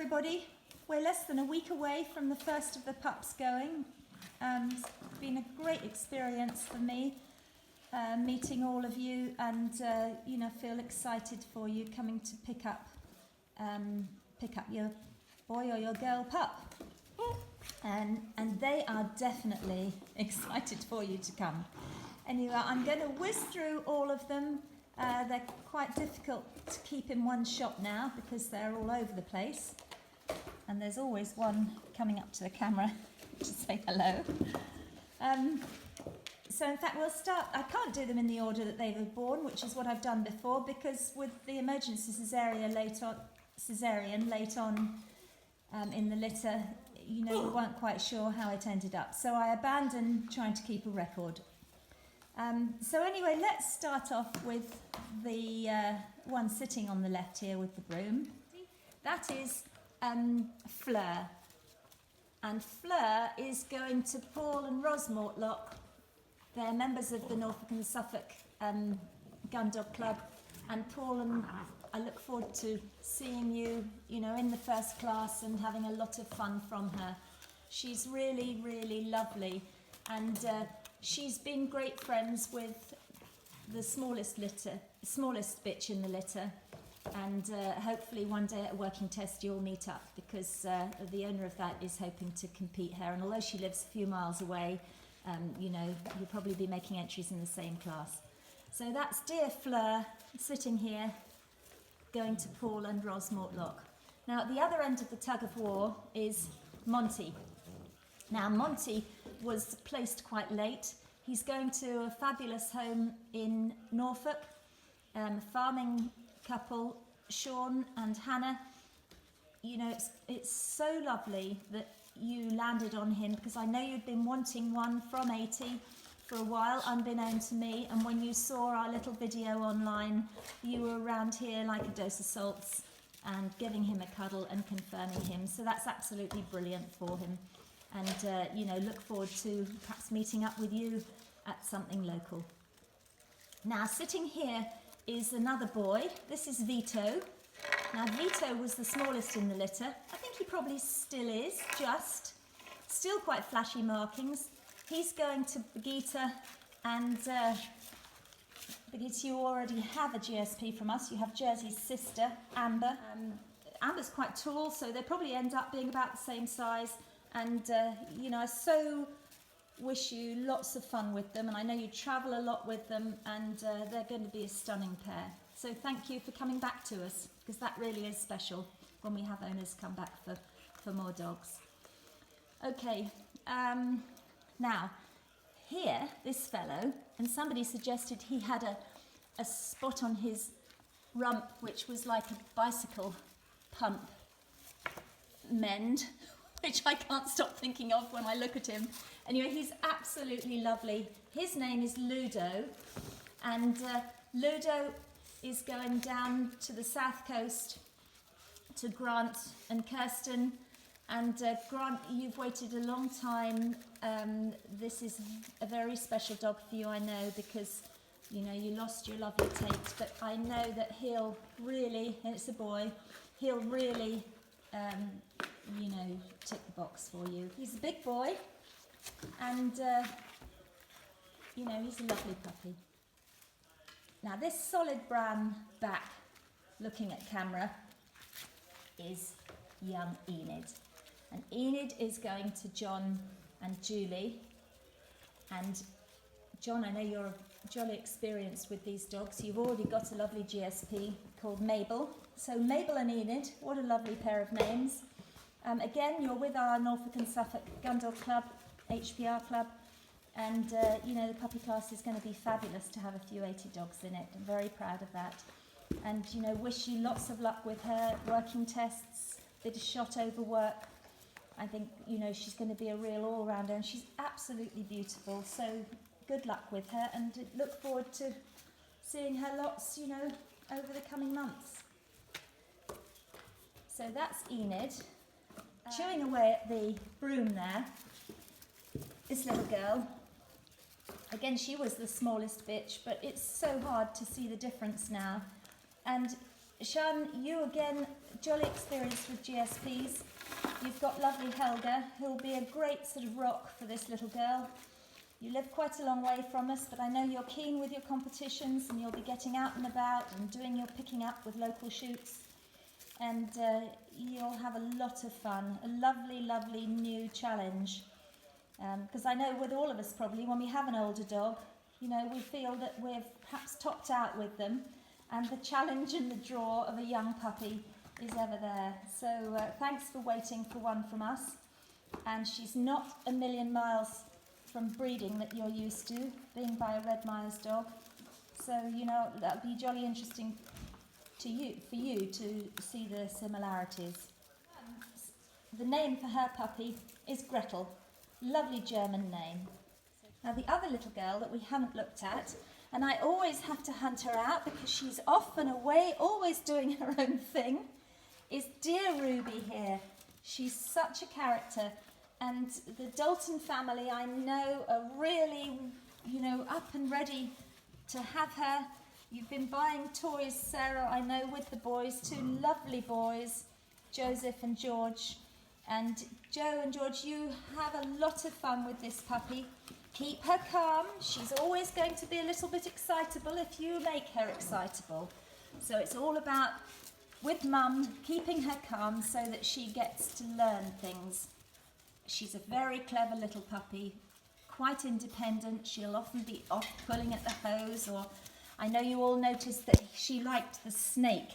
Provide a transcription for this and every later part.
everybody. We're less than a week away from the first of the pups going. It's been a great experience for me meeting all of you, and feel excited for you coming to pick up your boy or your girl pup. And they are definitely excited for you to come. Anyway, I'm going to whiz through all of them. They're quite difficult to keep in one shot now because they're all over the place. And there's always one coming up to the camera to say hello. So in fact we'll start, I can't do them in the order that they were born, which is what I've done before, because with the emergency cesarean late on in the litter, we weren't quite sure how it ended up. So I abandoned trying to keep a record. So anyway, let's start off with the one sitting on the left here with the broom. That is Fleur. And Fleur is going to Paul and Ros Mortlock. They're members of the Norfolk and Suffolk Gun Dog Club. And Paul, and I look forward to seeing you, in the first class and having a lot of fun from her. She's really, really lovely. And she's been great friends with the smallest bitch in the litter, and hopefully one day at a working test you'll meet up, because the owner of that is hoping to compete her, and although she lives a few miles away, you'll probably be making entries in the same class. So that's dear Fleur sitting here going to Paul and Ros Mortlock. Now at the other end of the tug of war is Monty. Now Monty was placed quite late. He's going to a fabulous home in Norfolk, farming couple, Sean and Hannah. It's so lovely that you landed on him, because I know you'd been wanting one from Aytee for a while, unbeknown to me, and when you saw our little video online, you were around here like a dose of salts and giving him a cuddle and confirming him. So that's absolutely brilliant for him. And look forward to perhaps meeting up with you at something local. Now sitting here is another boy. This is Vito. Now Vito was the smallest in the litter. I think he probably still is, still quite flashy markings. He's going to Brigitte, and Brigitte, you already have a GSP from us. You have Jerzi's sister, Amber. Amber's quite tall, so they probably end up being about the same size. And I so wish you lots of fun with them, and I know you travel a lot with them, and they're going to be a stunning pair. So thank you for coming back to us, because that really is special when we have owners come back for more dogs. Okay, now here, this fellow, and somebody suggested he had a spot on his rump which was like a bicycle pump mend, which I can't stop thinking of when I look at him. Anyway, he's absolutely lovely. His name is Ludo, and Ludo is going down to the south coast to Grant and Kirsten. And Grant, you've waited a long time. This is a very special dog for you, I know, because you lost your lovely Tate, but I know that he'll really, and it's a boy, he'll really tick the box for you. He's a big boy, and he's a lovely puppy. Now this solid brown back, looking at camera, is young Enid. And Enid is going to John and Julie. And John, I know you're jolly experienced with these dogs. You've already got a lovely GSP called Mabel. So Mabel and Enid, what a lovely pair of names. Again, you're with our Norfolk and Suffolk Gun Dog Club, HPR Club. And, the puppy class is going to be fabulous to have a few Aytee dogs in it. I'm very proud of that. And, wish you lots of luck with her working tests, bit of shot over work. I think, she's going to be a real all-rounder, and she's absolutely beautiful. So good luck with her, and look forward to seeing her lots, over the coming months. So that's Enid. Chewing away at the broom there, this little girl. Again, she was the smallest bitch, but it's so hard to see the difference now. And Sean, you again, jolly experience with GSPs. You've got lovely Helga, who'll be a great sort of rock for this little girl. You live quite a long way from us, but I know you're keen with your competitions and you'll be getting out and about and doing your picking up with local shoots. And you'll have a lot of fun, a lovely, lovely new challenge. Because I know with all of us probably, when we have an older dog, you know, we feel that we've perhaps topped out with them, and the challenge and the draw of a young puppy is ever there. So thanks for waiting for one from us. And she's not a million miles from breeding that you're used to, being by a Red Myers dog. So, you know, that'll be jolly interesting for you to see the similarities. The name for her puppy is Gretel. Lovely German name. Now the other little girl that we haven't looked at, and I always have to hunt her out because she's off and away, always doing her own thing, is dear Ruby here. She's such a character, and the Dalton family I know are really, you know, up and ready to have her. You've been buying toys, Sarah, I know, with the boys, two lovely boys, Joseph and George. And Joe and George, you have a lot of fun with this puppy. Keep her calm. She's always going to be a little bit excitable if you make her excitable. So it's all about, with Mum, keeping her calm so that she gets to learn things. She's a very clever little puppy, quite independent. She'll often be off pulling at the hose, or I know you all noticed that she liked the snake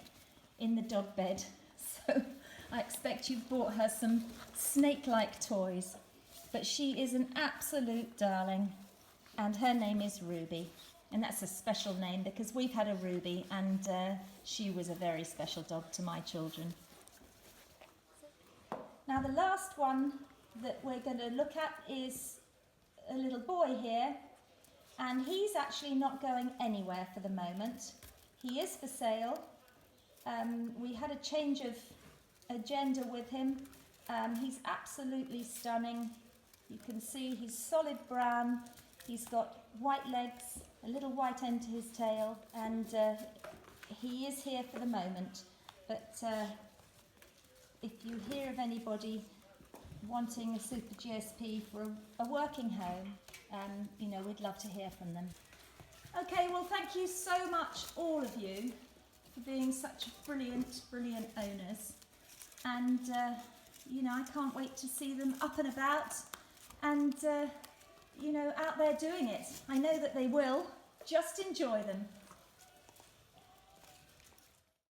in the dog bed. So I expect you've bought her some snake-like toys. But she is an absolute darling, and her name is Ruby. And that's a special name because we've had a Ruby, and she was a very special dog to my children. Now the last one that we're going to look at is a little boy here, and he's actually not going anywhere for the moment. He is for sale. We had a change of agenda with him. He's absolutely stunning. You can see he's solid brown. He's got white legs, a little white end to his tail, and he is here for the moment. But if you hear of anybody wanting a Super GSP for a working home, you know, we'd love to hear from them. Okay, well, thank you so much, all of you, for being such brilliant, brilliant owners. And, you know, I can't wait to see them up and about and, you know, out there doing it. I know that they will. Just enjoy them.